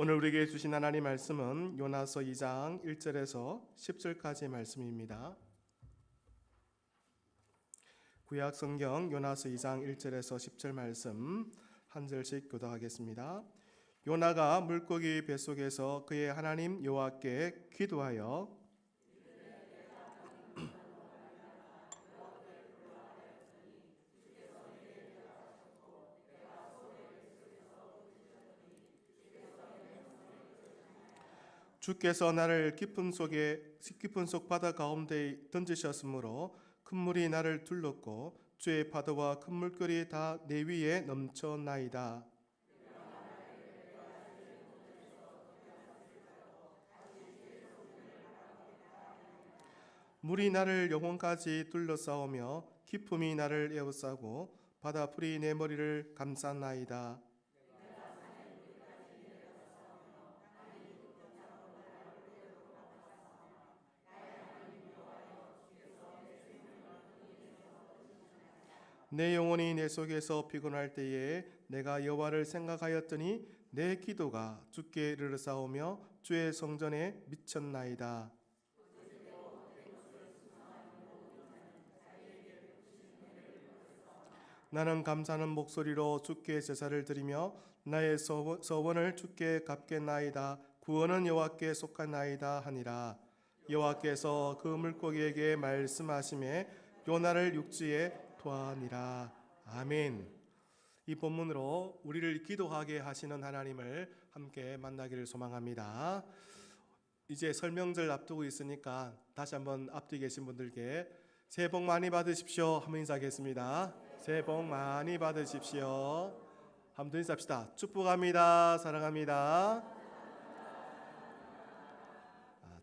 오늘 우리에게 주신 하나님 말씀은 요나서 2장 1절에서 10절까지의 말씀입니다. 구약 성경 요나서 2장 1절에서 10절 말씀 한 절씩 교독하겠습니다. 요나가 물고기 뱃속에서 그의 하나님 여호와께 기도하여 주께서 나를 깊은 속 바다 가운데 던지셨으므로 큰 물이 나를 둘렀고 주의 파도와 큰 물결이 다 내 위에 넘쳐나이다. 물이 나를 영혼까지 둘러싸오며 깊음이 나를 에워싸고 바다 풀이 내 머리를 감쌌나이다. 내 영혼이 내 속에서 피곤할 때에 내가 여호와를 생각하였더니 내 기도가 주께 이르렀사오며 주의 성전에 미쳤나이다. 나는 감사하는 목소리로 주께 제사를 드리며 나의 서원을 주께 갚겠나이다. 구원은 여호와께 속하나이다 하니라. 여호와께서 그 물고기에게 말씀하시매 요나를 육지에 토하니라. 아멘. 이 본문으로 우리를 기도하게 하시는 하나님을 함께 만나기를 소망합니다. 이제 설명절 앞두고 있으니까 다시 한번 앞뒤 계신 분들께 새해 복 많이 받으십시오 한번 인사하겠습니다. 새해 복 많이 받으십시오. 한번 인사합시다. 축복합니다. 사랑합니다.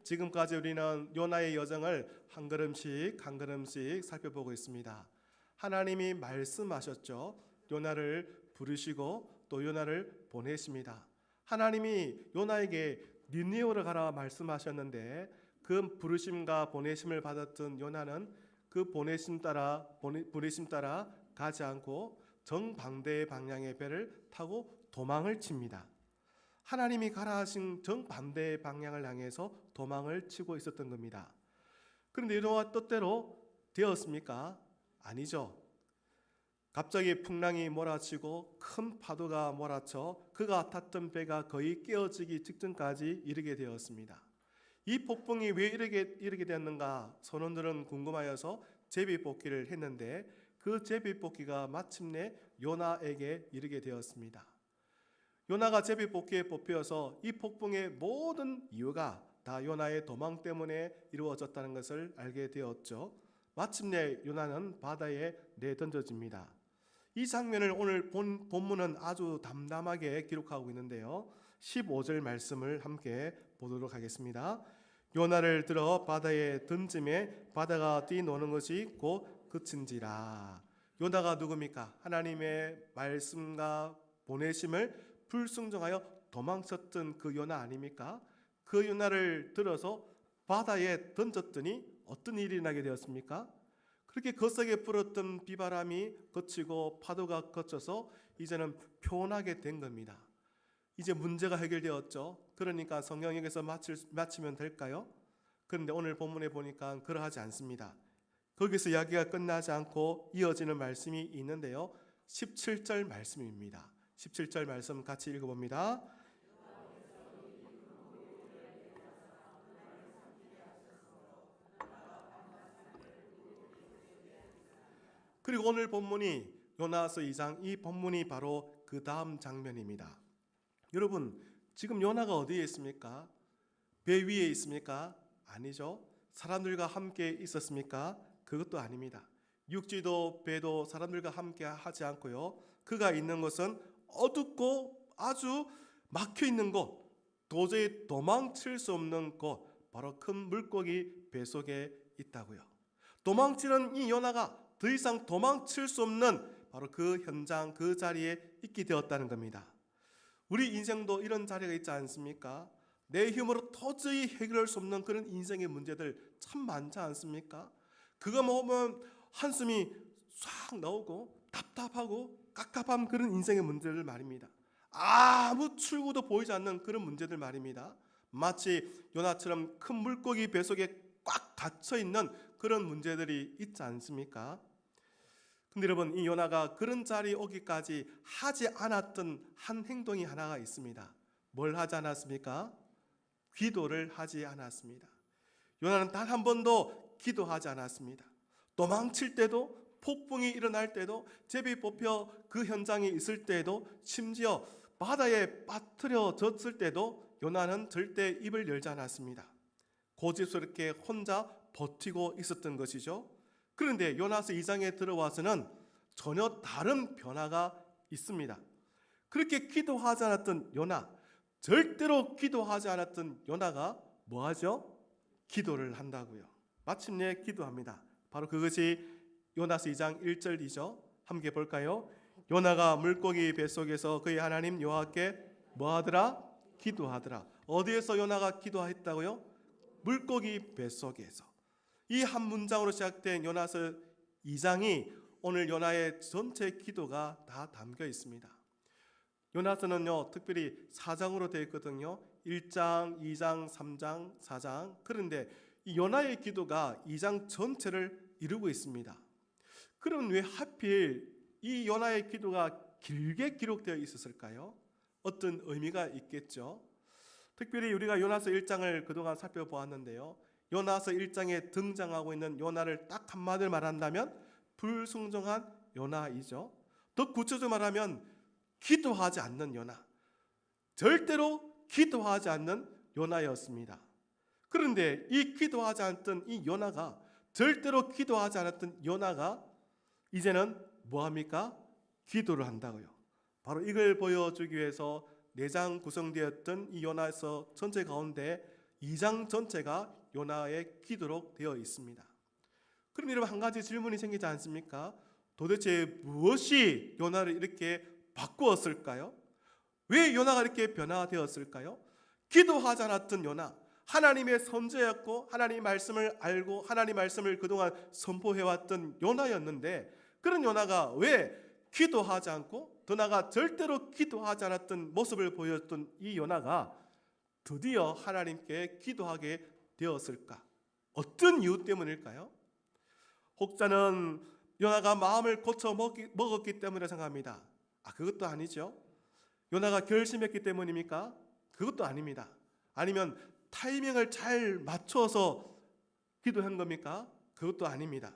지금까지 우리는 요나의 여정을 한 걸음씩 한 걸음씩 살펴보고 있습니다. 하나님이 말씀하셨죠. 요나를 부르시고 또 요나를 보내십니다. 하나님이 요나에게 니느웨로 가라 말씀하셨는데 그 부르심과 보내심을 받았던 요나는 그 보내심 따라 가지 않고 정반대의 방향의 배를 타고 도망을 칩니다. 하나님이 가라 하신 정반대의 방향을 향해서 도망을 치고 있었던 겁니다. 그런데 요나와 뜻대로 되었습니까? 아니죠. 갑자기 풍랑이 몰아치고 큰 파도가 몰아쳐 그가 탔던 배가 거의 깨어지기 직전까지 이르게 되었습니다. 이 폭풍이 왜 이르게 되었는가 선원들은 궁금하여서 제비뽑기를 했는데 그 제비뽑기가 마침내 요나에게 이르게 되었습니다. 요나가 제비뽑기에 뽑혀서 이 폭풍의 모든 이유가 다 요나의 도망 때문에 이루어졌다는 것을 알게 되었죠. 마침내 요나는 바다에 내던져집니다. 이 장면을 오늘 본문은 아주 담담하게 기록하고 있는데요. 15절 말씀을 함께 보도록 하겠습니다. 요나를 들어 바다에 던짐에 바다가 뛰노는 것이 곧 그친지라. 요나가 누굽니까? 하나님의 말씀과 보내심을 불순종하여 도망쳤던 그 요나 아닙니까? 그 요나를 들어서 바다에 던졌더니 어떤 일이 나게 되었습니까? 그렇게 거세게 불었던 비바람이 그치고 파도가 그쳐서 이제는 표현하게 된 겁니다. 이제 문제가 해결되었죠. 그러니까 성경에서 마치면 될까요? 그런데 오늘 본문에 보니까 그러하지 않습니다. 거기서 이야기가 끝나지 않고 이어지는 말씀이 있는데요. 17절 말씀입니다. 17절 말씀 같이 읽어봅니다. 그리고 오늘 본문이 요나서 2장 이 본문이 바로 그 다음 장면입니다. 여러분 지금 요나가 어디에 있습니까? 배 위에 있습니까? 아니죠. 사람들과 함께 있었습니까? 그것도 아닙니다. 육지도 배도 사람들과 함께 하지 않고요. 그가 있는 곳은 어둡고 아주 막혀 있는 곳, 도저히 도망칠 수 없는 곳, 바로 큰 물고기 배 속에 있다고요. 도망치는 이 요나가 더 이상 도망칠 수 없는 바로 그 현장, 그 자리에 있게 되었다는 겁니다. 우리 인생도 이런 자리가 있지 않습니까? 내 힘으로 도저히 해결할 수 없는 그런 인생의 문제들 참 많지 않습니까? 그거 보면 한숨이 싹 나오고 답답하고 깝깝한 그런 인생의 문제들 말입니다. 아무 출구도 보이지 않는 그런 문제들 말입니다. 마치 요나처럼 큰 물고기 뱃속에 꽉 갇혀 있는 그런 문제들이 있지 않습니까? 근데 여러분, 이 요나가 그런 자리에 오기까지 하지 않았던 한 행동이 하나가 있습니다. 뭘 하지 않았습니까? 기도를 하지 않았습니다. 요나는 단 한 번도 기도하지 않았습니다. 도망칠 때도, 폭풍이 일어날 때도, 제비 뽑혀 그 현장에 있을 때도, 심지어 바다에 빠뜨려졌을 때도 요나는 절대 입을 열지 않았습니다. 고집스럽게 혼자 버티고 있었던 것이죠. 그런데 요나서 2장에 들어와서는 전혀 다른 변화가 있습니다. 그렇게 기도하지 않았던 요나, 절대로 기도하지 않았던 요나가 뭐하죠? 기도를 한다고요. 마침내 기도합니다. 바로 그것이 요나서 2장 1절이죠. 함께 볼까요? 요나가 물고기 뱃속에서 그의 하나님 여호와께 뭐하더라? 기도하더라. 어디에서 요나가 기도했다고요? 물고기 뱃속에서. 이 한 문장으로 시작된 요나서 2장이 오늘 요나의 전체 기도가 다 담겨 있습니다. 요나서는요, 특별히 4장으로 되어 있거든요. 1장, 2장, 3장, 4장. 그런데 이 요나의 기도가 2장 전체를 이루고 있습니다. 그럼 왜 하필 이 요나의 기도가 길게 기록되어 있었을까요? 어떤 의미가 있겠죠. 특별히 우리가 요나서 1장을 그동안 살펴보았는데요, 요나서 1장에 등장하고 있는 요나를 딱 한마디로 말한다면 불순종한 요나이죠. 더 구체적으로 말하면 기도하지 않는 요나, 절대로 기도하지 않는 요나였습니다. 그런데 이 기도하지 않던 이 요나가, 절대로 기도하지 않았던 요나가 이제는 뭐합니까? 기도를 한다고요. 바로 이걸 보여주기 위해서 4장 구성되었던 이 요나서 전체 가운데 2장 전체가 요나의 기도로 되어 있습니다. 그럼 여러분, 한 가지 질문이 생기지 않습니까? 도대체 무엇이 요나를 이렇게 바꾸었을까요? 왜 요나가 이렇게 변화되었을까요? 기도하지 않았던 요나, 하나님의 선지자였고 하나님의 말씀을 알고 하나님의 말씀을 그동안 선포해왔던 요나였는데, 그런 요나가 왜 기도하지 않고, 더 나아가 절대로 기도하지 않았던 모습을 보였던 이 요나가 드디어 하나님께 기도하게 되었을까? 어떤 이유 때문일까요? 혹자는 요나가 마음을 고쳐 먹었기 때문이라 생각합니다. 그것도 아니죠. 요나가 결심했기 때문입니까? 그것도 아닙니다. 아니면 타이밍을 잘 맞춰서 기도한 겁니까? 그것도 아닙니다.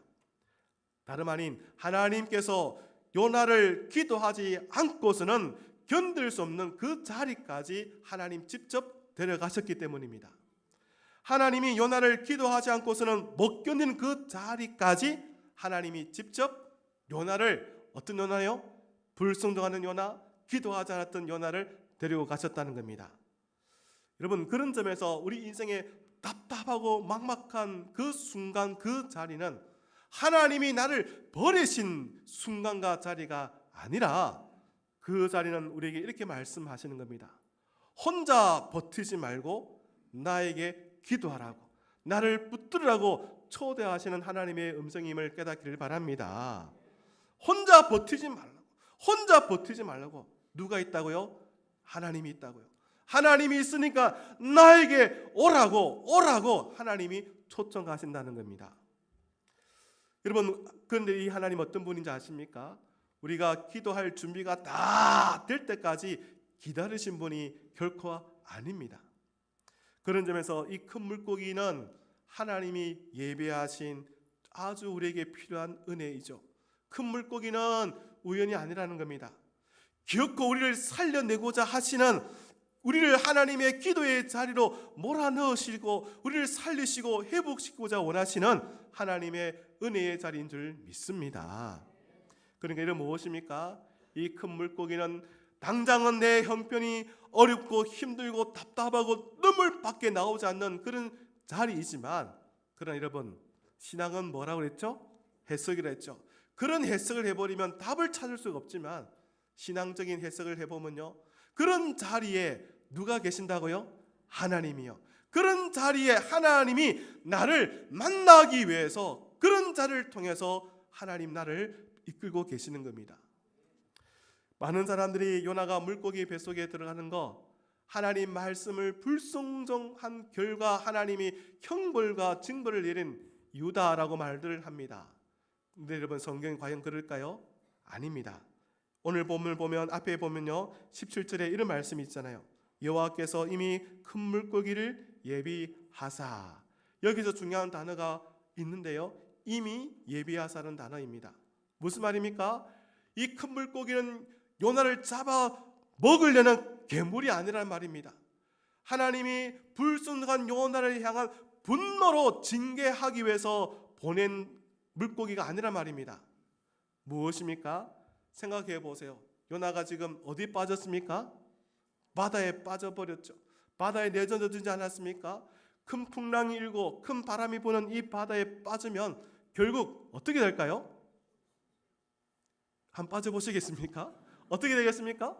다름 아닌 하나님께서 요나를 기도하지 않고서는 견딜 수 없는 그 자리까지 하나님 직접 데려가셨기 때문입니다. 하나님이 요나를 기도하지 않고서는 못 견디는 그 자리까지 하나님이 직접 요나를, 어떤 요나요? 불순종하는 요나, 기도하지 않았던 요나를 데리고 가셨다는 겁니다. 여러분, 그런 점에서 우리 인생에 답답하고 막막한 그 순간, 그 자리는 하나님이 나를 버리신 순간과 자리가 아니라, 그 자리는 우리에게 이렇게 말씀하시는 겁니다. 혼자 버티지 말고 나에게 기도하라고, 나를 붙들으라고 초대하시는 하나님의 음성임을 깨닫기를 바랍니다. 혼자 버티지 말라고, 혼자 버티지 말라고. 누가 있다고요? 하나님이 있다고요. 하나님이 있으니까 나에게 오라고 하나님이 초청하신다는 겁니다. 여러분, 그런데 이 하나님 어떤 분인지 아십니까? 우리가 기도할 준비가 다 될 때까지 기다리신 분이 결코 아닙니다. 그런 점에서 이 큰 물고기는 하나님이 예배하신 아주 우리에게 필요한 은혜이죠. 큰 물고기는 우연이 아니라는 겁니다. 기어코 우리를 살려내고자 하시는, 우리를 하나님의 기도의 자리로 몰아넣으시고 우리를 살리시고 회복시키고자 원하시는 하나님의 은혜의 자리인 줄 믿습니다. 그러니까 이는 무엇입니까? 이 큰 물고기는 당장은 내 형편이 어렵고 힘들고 답답하고 눈물밖에 나오지 않는 그런 자리이지만, 그러나 여러분, 신앙은 뭐라고 그랬죠? 해석이라 했죠. 그런 해석을 해버리면 답을 찾을 수가 없지만, 신앙적인 해석을 해보면요, 그런 자리에 누가 계신다고요? 하나님이요. 그런 자리에 하나님이 나를 만나기 위해서, 그런 자를 통해서 하나님 나를 이끌고 계시는 겁니다. 많은 사람들이 요나가 물고기 뱃속에 들어가는 거, 하나님 말씀을 불순종한 결과 하나님이 형벌과 징벌을 내린 이유다라고 말들 합니다. 근데 여러분, 성경이 과연 그럴까요? 아닙니다. 오늘 본문을 보면 앞에 보면요, 17절에 이런 말씀이 있잖아요. 여호와께서 이미 큰 물고기를 예비하사. 여기서 중요한 단어가 있는데요, 이미 예비하사는 단어입니다. 무슨 말입니까? 이 큰 물고기는 요나를 잡아 먹으려는 괴물이 아니란 말입니다. 하나님이 불순종한 요나를 향한 분노로 징계하기 위해서 보낸 물고기가 아니란 말입니다. 무엇입니까? 생각해 보세요. 요나가 지금 어디 빠졌습니까? 바다에 빠져버렸죠. 바다에 내던져지지 않았습니까? 큰 풍랑이 일고 큰 바람이 부는 이 바다에 빠지면 결국 어떻게 될까요? 한번 빠져보시겠습니까? 어떻게 되겠습니까?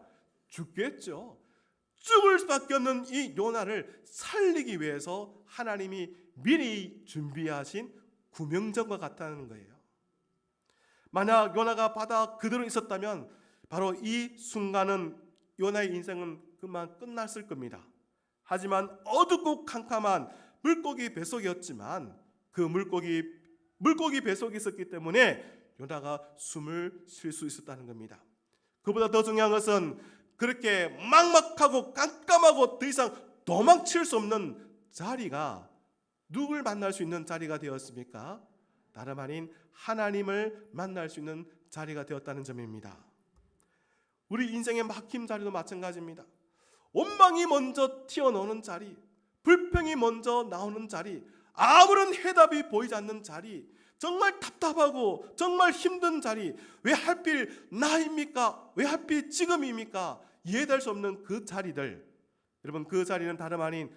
죽겠죠. 죽을 수밖에 없는 이 요나를 살리기 위해서 하나님이 미리 준비하신 구명정과 같다는 거예요. 만약 요나가 바다 그대로 있었다면 바로 이 순간은 요나의 인생은 그만 끝났을 겁니다. 하지만 어둡고 캄캄한 물고기 뱃속이었지만 그 물고기 뱃속에 있었기 때문에 요나가 숨을 쉴 수 있었다는 겁니다. 그보다 더 중요한 것은 그렇게 막막하고 깜깜하고 더 이상 도망칠 수 없는 자리가 누굴 만날 수 있는 자리가 되었습니까? 다름 아닌 하나님을 만날 수 있는 자리가 되었다는 점입니다. 우리 인생의 막힘 자리도 마찬가지입니다. 원망이 먼저 튀어나오는 자리, 불평이 먼저 나오는 자리, 아무런 해답이 보이지 않는 자리, 정말 답답하고 정말 힘든 자리, 왜 하필 나입니까? 왜 하필 지금입니까? 이해될 수 없는 그 자리들, 여러분, 그 자리는 다름 아닌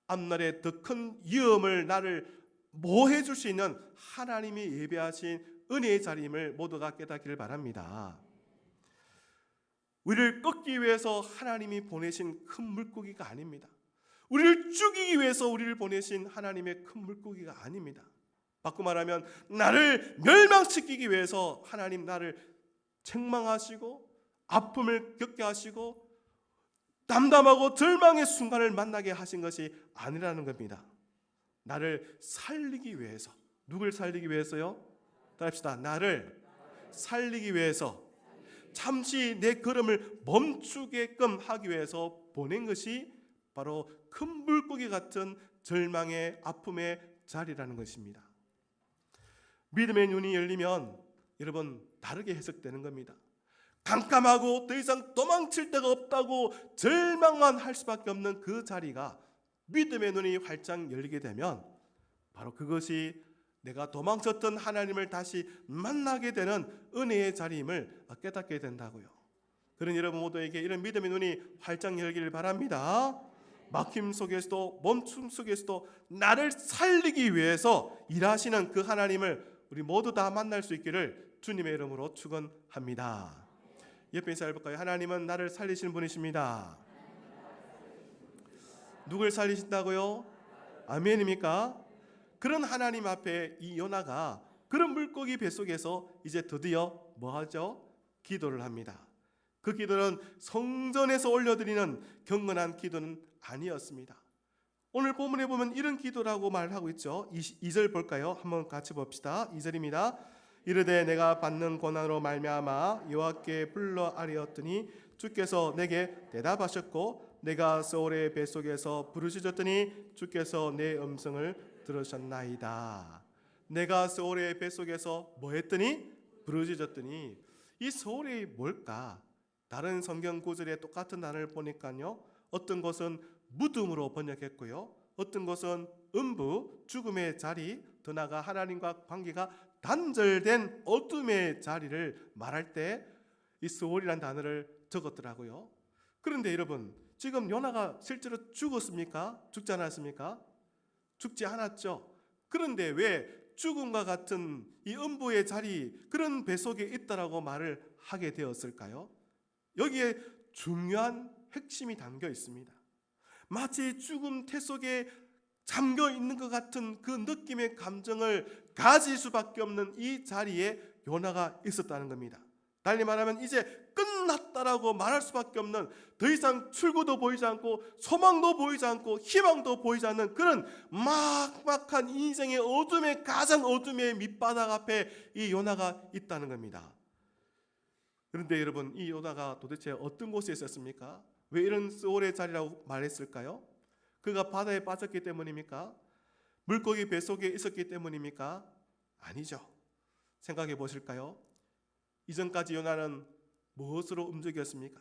앞날에 더 큰 위험을 나를 모해 줄 수 있는 하나님이 예비하신 은혜의 자리임을 모두가 깨닫기를 바랍니다. 우리를 꺾기 위해서 하나님이 보내신 큰 물고기가 아닙니다. 우리를 죽이기 위해서 우리를 보내신 하나님의 큰 물고기가 아닙니다. 바꿔 말하면 나를 멸망시키기 위해서 하나님 나를 책망하시고 아픔을 겪게 하시고 담담하고 절망의 순간을 만나게 하신 것이 아니라는 겁니다. 나를 살리기 위해서. 누굴 살리기 위해서요? 따라합시다. 나를 살리기 위해서, 잠시 내 걸음을 멈추게끔 하기 위해서 보낸 것이 바로 큰 물고기 같은 절망의 아픔의 자리라는 것입니다. 믿음의 눈이 열리면 여러분 다르게 해석되는 겁니다. 깜깜하고 더 이상 도망칠 데가 없다고 절망만 할 수밖에 없는 그 자리가 믿음의 눈이 활짝 열리게 되면 바로 그것이 내가 도망쳤던 하나님을 다시 만나게 되는 은혜의 자리임을 깨닫게 된다고요. 그런 여러분 모두에게 이런 믿음의 눈이 활짝 열기를 바랍니다. 막힘 속에서도 멈춤 속에서도 나를 살리기 위해서 일하시는 그 하나님을 우리 모두 다 만날 수 있기를 주님의 이름으로 축원합니다. 옆에 인사해 볼까요? 하나님은 나를 살리시는 분이십니다. 누굴 살리신다고요? 아멘입니까? 그런 하나님 앞에 이 요나가 그런 물고기 뱃속에서 이제 드디어 뭐하죠? 기도를 합니다. 그 기도는 성전에서 올려드리는 경건한 기도는 아니었습니다. 오늘 본문에 보면 이런 기도라고 말하고 있죠. 2절 볼까요? 한번 같이 봅시다. 2절입니다. 이르되 내가 받는 고난으로 말미암아 여호와께 불러 아뢰었더니 주께서 내게 대답하셨고 내가 서울의 뱃속에서 부르짖었더니 주께서 내 음성을 들으셨나이다. 내가 서울의 뱃속에서 뭐 했더니? 부르짖었더니. 이 서울이 뭘까? 다른 성경 구절에 똑같은 단어를 보니까요, 어떤 것은 무덤으로 번역했고요, 어떤 것은 음부, 죽음의 자리, 더 나아가 하나님과 관계가 단절된 어둠의 자리를 말할 때 이 스월이라는 단어를 적었더라고요. 그런데 여러분, 지금 요나가 실제로 죽었습니까? 죽지 않았습니까? 죽지 않았죠. 그런데 왜 죽음과 같은 이 음부의 자리, 그런 뱃속에 있다라고 말을 하게 되었을까요? 여기에 중요한 핵심이 담겨 있습니다. 마치 죽음 태 속에 잠겨 있는 것 같은 그 느낌의 감정을 가질 수밖에 없는 이 자리에 요나가 있었다는 겁니다. 달리 말하면 이제 끝났다라고 말할 수밖에 없는, 더 이상 출구도 보이지 않고 소망도 보이지 않고 희망도 보이지 않는 그런 막막한 인생의 어둠의 가장 어둠의 밑바닥 앞에 이 요나가 있다는 겁니다. 그런데 여러분, 이 요나가 도대체 어떤 곳에 있었습니까? 왜 이런 소울의 자리라고 말했을까요? 그가 바다에 빠졌기 때문입니까? 물고기 뱃속에 있었기 때문입니까? 아니죠. 생각해 보실까요? 이전까지 요나는 무엇으로 움직였습니까?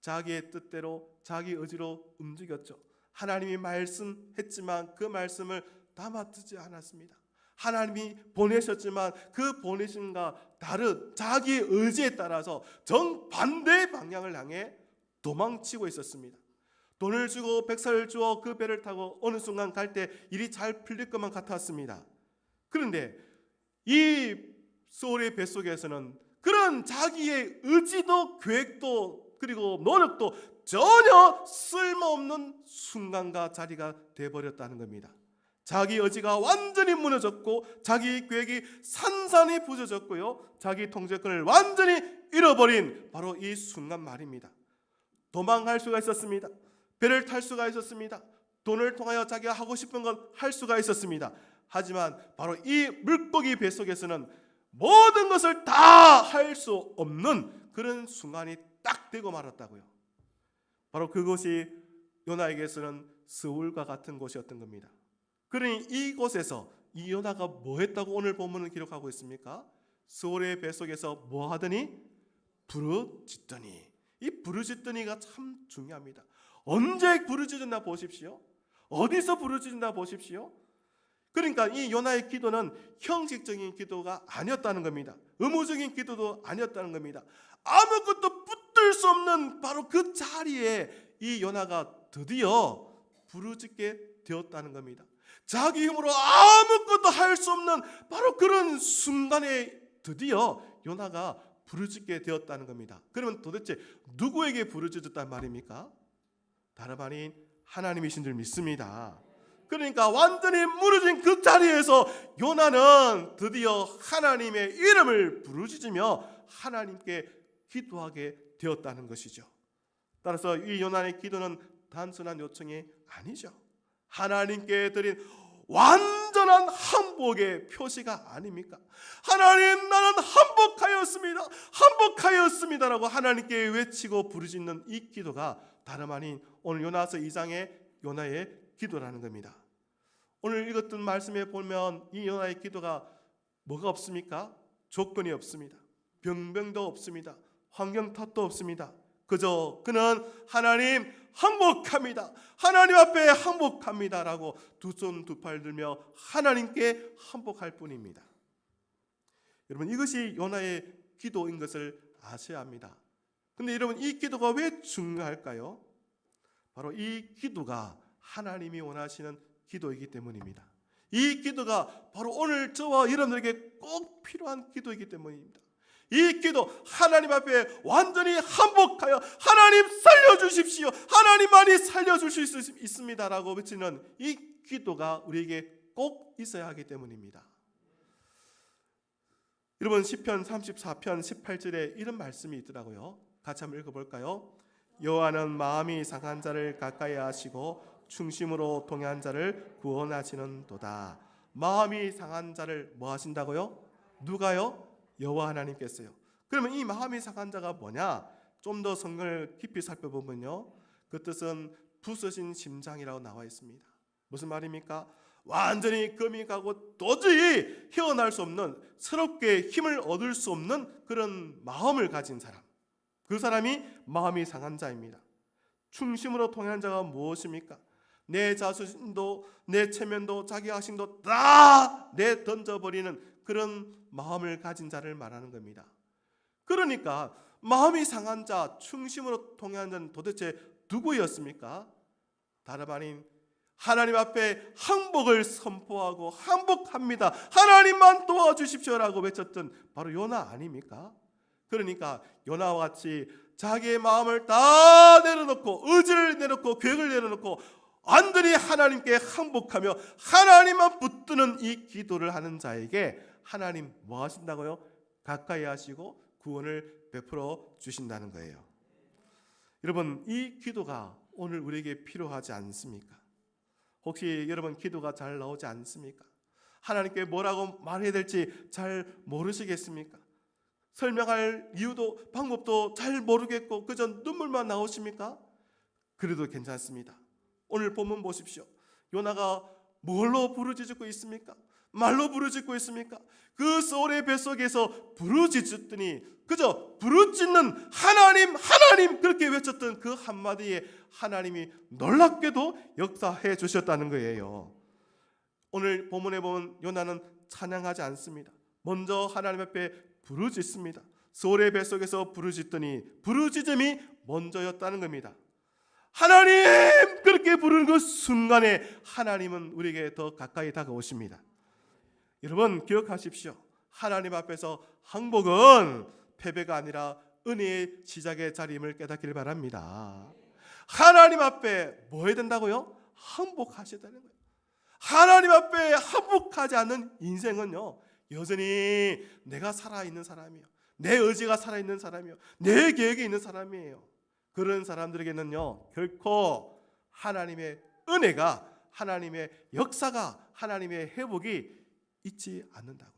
자기의 뜻대로, 자기 의지로 움직였죠. 하나님이 말씀했지만 그 말씀을 담아두지 않았습니다. 하나님이 보내셨지만 그 보내심과 다른 자기의 의지에 따라서 정반대의 방향을 향해 도망치고 있었습니다. 돈을 주고 백살을 주어 그 배를 타고 어느 순간 갈 때 일이 잘 풀릴 것만 같았습니다. 그런데 이 소울의 뱃속에서는 그런 자기의 의지도 계획도 그리고 노력도 전혀 쓸모없는 순간과 자리가 되어버렸다는 겁니다. 자기 의지가 완전히 무너졌고 자기 계획이 산산이 부서졌고요, 자기 통제권을 완전히 잃어버린 바로 이 순간 말입니다. 도망할 수가 있었습니다. 배를 탈 수가 있었습니다. 돈을 통하여 자기가 하고 싶은 건 할 수가 있었습니다. 하지만 바로 이 물고기 뱃속에서는 모든 것을 다 할 수 없는 그런 순간이 딱 되고 말았다고요. 바로 그것이 요나에게서는 스울과 같은 곳이었던 겁니다. 그러니 이곳에서 이 요나가 뭐 했다고 오늘 본문은 기록하고 있습니까? 스울의 뱃속에서 뭐 하더니? 부르짖더니. 이 부르짖더니가 참 중요합니다. 언제 부르짖었나 보십시오. 어디서 부르짖었나 보십시오. 그러니까 이 요나의 기도는 형식적인 기도가 아니었다는 겁니다. 의무적인 기도도 아니었다는 겁니다. 아무것도 붙들 수 없는 바로 그 자리에 이 요나가 드디어 부르짖게 되었다는 겁니다. 자기 힘으로 아무것도 할 수 없는 바로 그런 순간에 드디어 요나가 부르짖게 되었다는 겁니다. 그러면 도대체 누구에게 부르짖었단 말입니까? 다름 아닌 하나님이신 줄 믿습니다. 그러니까 완전히 무너진 그 자리에서 요나는 드디어 하나님의 이름을 부르짖으며 하나님께 기도하게 되었다는 것이죠. 따라서 이 요나의 기도는 단순한 요청이 아니죠. 하나님께 드린 완전한 항복의 표시가 아닙니까? 하나님, 나는 항복하였습니다라고 하나님께 외치고 부르짖는 이 기도가 다름 아닌 오늘 요나서 2장의 요나의 기도라는 겁니다. 오늘 읽었던 말씀에 보면 이 요나의 기도가 뭐가 없습니까? 조건이 없습니다. 병병도 없습니다. 환경 탓도 없습니다. 그저 그는 하나님 항복합니다, 하나님 앞에 항복합니다라고 두 손 두 팔 들며 하나님께 항복할 뿐입니다. 여러분, 이것이 요나의 기도인 것을 아셔야 합니다. 근데 여러분, 이 기도가 왜 중요할까요? 바로 이 기도가 하나님이 원하시는 기도이기 때문입니다. 이 기도가 바로 오늘 저와 여러분들에게 꼭 필요한 기도이기 때문입니다. 이 기도, 하나님 앞에 완전히 항복하여 하나님 살려주십시오, 하나님만이 살려줄 수 있습니다라고 외치는 이 기도가 우리에게 꼭 있어야 하기 때문입니다. 여러분, 시편 34편 18절에 이런 말씀이 있더라고요. 같이 한번 읽어볼까요? 여호와는 마음이 상한 자를 가까이 하시고 충심으로 동의한 자를 구원하시는도다. 마음이 상한 자를 뭐 하신다고요? 누가요? 여호와 하나님께서요. 그러면 이 마음이 상한 자가 뭐냐? 좀 더 성경을 깊이 살펴보면요, 그 뜻은 부서진 심장이라고 나와 있습니다. 무슨 말입니까? 완전히 금이 가고 도저히 헤어날 수 없는, 새롭게 힘을 얻을 수 없는 그런 마음을 가진 사람, 그 사람이 마음이 상한 자입니다. 충심으로 통한 자가 무엇입니까? 내 자신도 내 체면도 자기 하심도 다 내던져버리는 그런 마음을 가진 자를 말하는 겁니다. 그러니까 마음이 상한 자, 충심으로 통한 자는 도대체 누구였습니까? 다름 아닌 하나님 앞에 항복을 선포하고 항복합니다, 하나님만 도와주십시오라고 외쳤던 바로 요나 아닙니까? 그러니까 요나와 같이 자기의 마음을 다 내려놓고, 의지를 내려놓고, 계획을 내려놓고 완전히 하나님께 항복하며 하나님만 붙드는 이 기도를 하는 자에게 하나님 뭐 하신다고요? 가까이 하시고 구원을 베풀어 주신다는 거예요. 여러분, 이 기도가 오늘 우리에게 필요하지 않습니까? 혹시 여러분 기도가 잘 나오지 않습니까? 하나님께 뭐라고 말해야 될지 잘 모르시겠습니까? 설명할 이유도 방법도 잘 모르겠고 그저 눈물만 나오십니까? 그래도 괜찮습니다. 오늘 본문 보십시오. 요나가 뭘로 부르짖고 있습니까? 말로 부르짖고 있습니까? 그 소울의 뱃속에서 부르짖었더니 그저 부르짖는 하나님 하나님 그렇게 외쳤던 그 한마디에 하나님이 놀랍게도 역사해 주셨다는 거예요. 오늘 본문에 보면 요나는 찬양하지 않습니다. 먼저 하나님 앞에 부르짖습니다. 소울의 뱃속에서 부르짖더니 부르짖음이 먼저였다는 겁니다. 하나님 그렇게 부르는 그 순간에 하나님은 우리에게 더 가까이 다가오십니다. 여러분 기억하십시오. 하나님 앞에서 항복은 패배가 아니라 은혜의 시작의 자리임을 깨닫기를 바랍니다. 하나님 앞에 뭐 해야 된다고요? 항복하셔야 되는 거예요. 하나님 앞에 항복하지 않는 인생은요 여전히 내가 살아있는 사람이요, 내 의지가 살아있는 사람이요, 내 계획이 있는 사람이에요. 그런 사람들에게는요 결코 하나님의 은혜가, 하나님의 역사가, 하나님의 회복이 있지 않는다고요.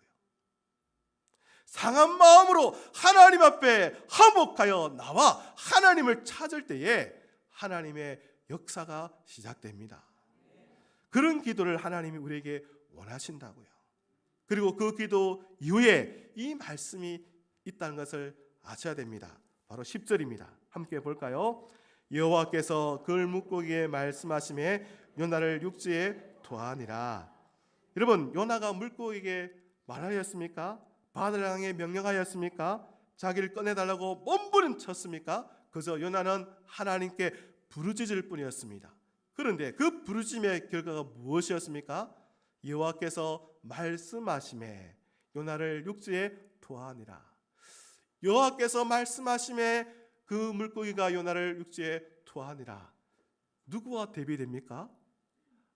상한 마음으로 하나님 앞에 항복하여 나와 하나님을 찾을 때에 하나님의 역사가 시작됩니다. 그런 기도를 하나님이 우리에게 원하신다고요. 그리고 그 기도 이후에 이 말씀이 있다는 것을 아셔야 됩니다. 바로 10절입니다. 함께 볼까요? 여호와께서 그 물고기에 말씀하시매 요나를 육지에 토하니라. 여러분 요나가 물고기에게 말하였습니까? 바다를 향해 명령하였습니까? 자기를 꺼내달라고 몸부림쳤습니까? 그저 요나는 하나님께 부르짖을 뿐이었습니다. 그런데 그 부르짖음의 결과가 무엇이었습니까? 여호와께서 말씀하시매 요나를 육지에 토하니라. 여호와께서 말씀하시매 그 물고기가 요나를 육지에 토하니라. 누구와 대비됩니까?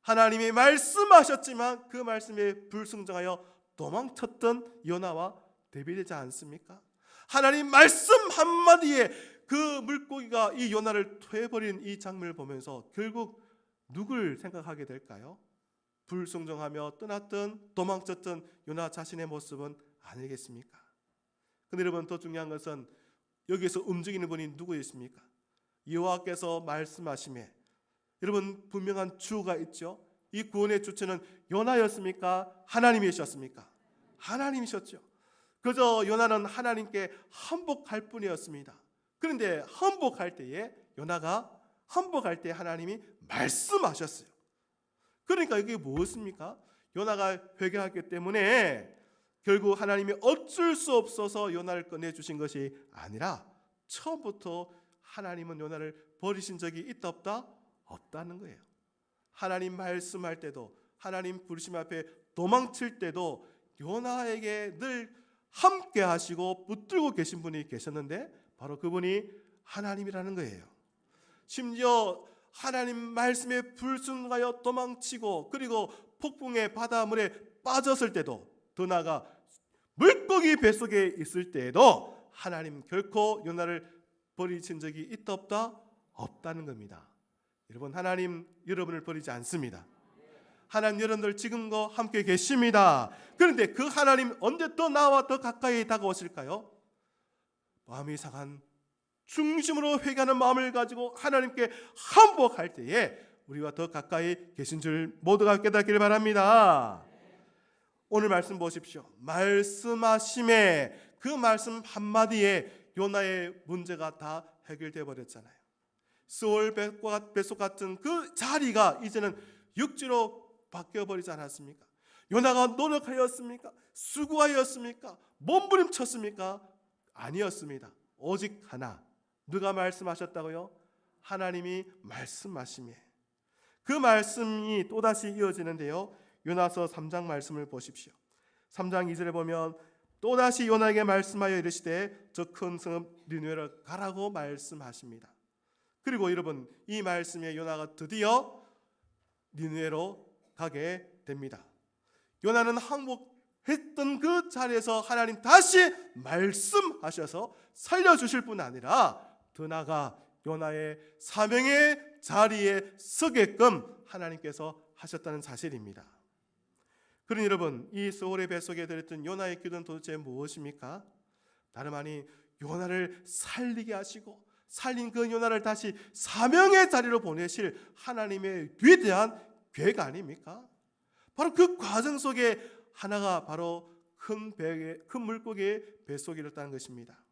하나님이 말씀하셨지만 그 말씀에 불순종하여 도망쳤던 요나와 대비되지 않습니까? 하나님 말씀 한마디에 그 물고기가 이 요나를 토해버린 이 장면을 보면서 결국 누굴 생각하게 될까요? 불순종하며 떠났던 도망쳤던 요나 자신의 모습은 아니겠습니까? 근데 여러분 더 중요한 것은 여기서 움직이는 분이 누구였습니까? 여호와께서 말씀하시매, 여러분 분명한 주가 있죠. 이 구원의 주체는 요나였습니까? 하나님이셨습니까? 하나님이셨죠. 그저 요나는 하나님께 항복할 뿐이었습니다. 그런데 항복할 때에 요나가 항복할 때 하나님이 말씀하셨어요. 그러니까 이게 무엇입니까? 요나가 회개했기 때문에 결국 하나님이 어쩔 수 없어서 요나를 꺼내주신 것이 아니라 처음부터 하나님은 요나를 버리신 적이 있다 없다? 없다는 거예요. 하나님 말씀할 때도, 하나님 부르심 앞에 도망칠 때도 요나에게 늘 함께 하시고 붙들고 계신 분이 계셨는데 바로 그분이 하나님이라는 거예요. 심지어 하나님 말씀에 불순종하여 도망치고 그리고 폭풍의 바닷물에 빠졌을 때도, 더 나아가 물고기 뱃속에 있을 때에도 하나님 결코 요나를 버리신 적이 있다 없다? 없다는 겁니다. 여러분 하나님 여러분을 버리지 않습니다. 하나님 여러분들 지금과 함께 계십니다. 그런데 그 하나님 언제 또 나와 더 가까이 다가오실까요? 마음이 상한 중심으로 회개하는 마음을 가지고 하나님께 항복할 때에 우리와 더 가까이 계신 줄 모두가 깨닫기를 바랍니다. 오늘 말씀 보십시오. 말씀하심에 그 말씀 한마디에 요나의 문제가 다 해결되어 버렸잖아요. 소울 뱃속 같은 그 자리가 이제는 육지로 바뀌어 버리지 않았습니까? 요나가 노력하였습니까? 수고하였습니까? 몸부림쳤습니까? 아니었습니다. 오직 하나. 누가 말씀하셨다고요? 하나님이 말씀하시며 그 말씀이 또다시 이어지는데요. 요나서 3장 말씀을 보십시오. 3장 2절에 보면 또다시 요나에게 말씀하여 이르시되 저 큰 성읍 니느웨로 가라고 말씀하십니다. 그리고 여러분 이 말씀에 요나가 드디어 니느웨로 가게 됩니다. 요나는 항복했습니까? 했던 그 자리에서 하나님 다시 말씀하셔서 살려주실 뿐 아니라 더 나아가 요나의 사명의 자리에 서게끔 하나님께서 하셨다는 사실입니다. 그러니 여러분, 이 소홀의 뱃속에 들었던 요나의 기도는 도대체 무엇입니까? 다름 아니 요나를 살리게 하시고 살린 그 요나를 다시 사명의 자리로 보내실 하나님의 위대한 계획 아닙니까? 바로 그 과정 속에 하나가 바로 큰 물고기의 뱃속에 있다는 것입니다.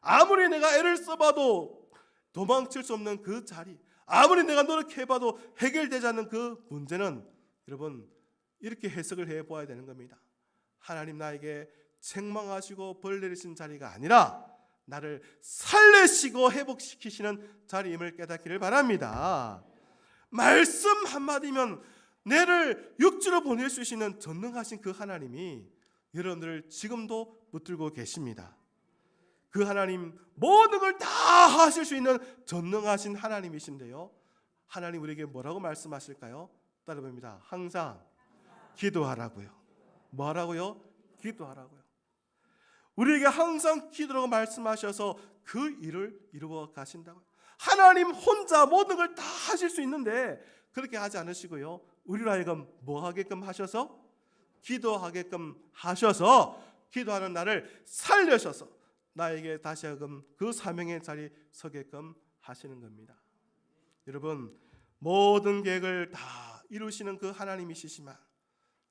아무리 내가 애를 써봐도 도망칠 수 없는 그 자리, 아무리 내가 노력해봐도 해결되지 않는 그 문제는 여러분 이렇게 해석을 해보아야 되는 겁니다. 하나님 나에게 책망하시고 벌 내리신 자리가 아니라 나를 살리시고 회복시키시는 자리임을 깨닫기를 바랍니다. 말씀 한마디면 내를 육지로 보낼 수 있는 전능하신 그 하나님이 여러분들을 지금도 붙들고 계십니다. 그 하나님 모든 걸 다 하실 수 있는 전능하신 하나님이신데요, 하나님 우리에게 뭐라고 말씀하실까요? 따라봅니다. 항상 기도하라고요. 뭐 하라고요? 기도하라고요. 우리에게 항상 기도라고 말씀하셔서 그 일을 이루어 가신다고요. 하나님 혼자 모든 걸 다 하실 수 있는데 그렇게 하지 않으시고요, 우리로 하여금 뭐 하게끔 하셔서? 기도하게끔 하셔서 기도하는 나를 살려셔서 나에게 다시 하여금 그 사명의 자리 서게끔 하시는 겁니다. 여러분, 모든 계획을 다 이루시는 그 하나님이시지만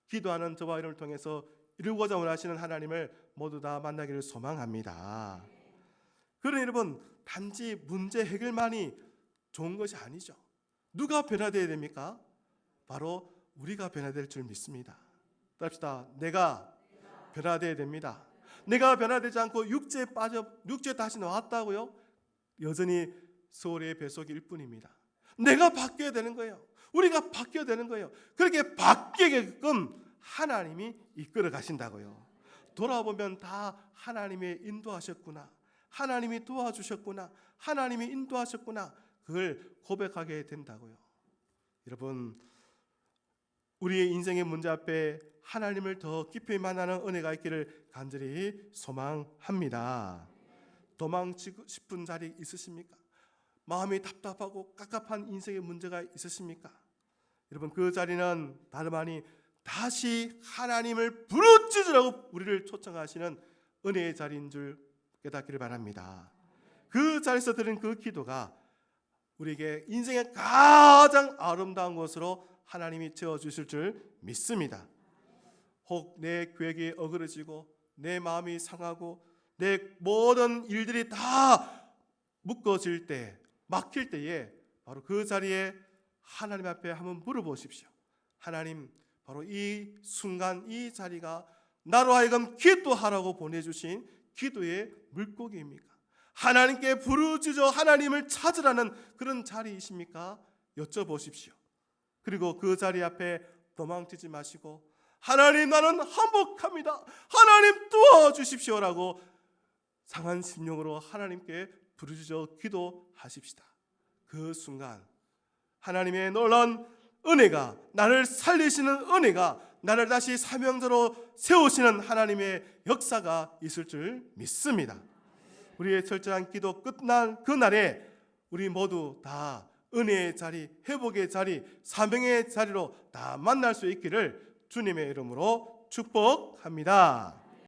기도하는 저와 여러분을 통해서 이루고자 원하시는 하나님을 모두 다 만나기를 소망합니다. 그러니 여러분, 단지 문제 해결만이 좋은 것이 아니죠. 누가 변화되어야 됩니까? 바로 우리가 변화될 줄 믿습니다. 따릅시다. 내가 변화되어야 됩니다. 내가 변화되지 않고 육지에 다시 나왔다고요? 여전히 소홀의 뱃속일 뿐입니다. 내가 바뀌어야 되는 거예요. 우리가 바뀌어야 되는 거예요. 그렇게 바뀌게끔 하나님이 이끌어 가신다고요. 돌아보면 다 하나님이 인도하셨구나, 하나님이 도와주셨구나, 하나님이 인도하셨구나, 그걸 고백하게 된다고요. 여러분, 우리의 인생의 문제 앞에 하나님을 더 깊이 만나는 은혜가 있기를 간절히 소망합니다. 도망치고 싶은 자리 있으십니까? 마음이 답답하고 깝깝한 인생의 문제가 있으십니까? 여러분, 그 자리는 다름 아니 다시 하나님을 부르짖으라고 우리를 초청하시는 은혜의 자리인 줄 깨닫기를 바랍니다. 그 자리에서 드린 그 기도가 우리에게 인생의 가장 아름다운 것으로 하나님이 채워주실 줄 믿습니다. 혹 내 계획이 어그러지고 내 마음이 상하고 내 모든 일들이 다 묶어질 때, 막힐 때에 바로 그 자리에 하나님 앞에 한번 물어보십시오. 하나님, 바로 이 순간 이 자리가 나로 하여금 기도하라고 보내주신 기도의 물고기입니까? 하나님께 부르짖어 하나님을 찾으라는 그런 자리이십니까? 여쭤보십시오. 그리고 그 자리 앞에 도망치지 마시고 하나님, 나는 한복합니다, 하나님 도와주십시오라고 상한 심령으로 하나님께 부르짖어 기도하십시다. 그 순간 하나님의 놀라운 은혜가, 나를 살리시는 은혜가, 나를 다시 사명자로 세우시는 하나님의 역사가 있을 줄 믿습니다. 우리의 철저한 기도 끝난 그날에 우리 모두 다 은혜의 자리, 회복의 자리, 사명의 자리로 다 만날 수 있기를 주님의 이름으로 축복합니다.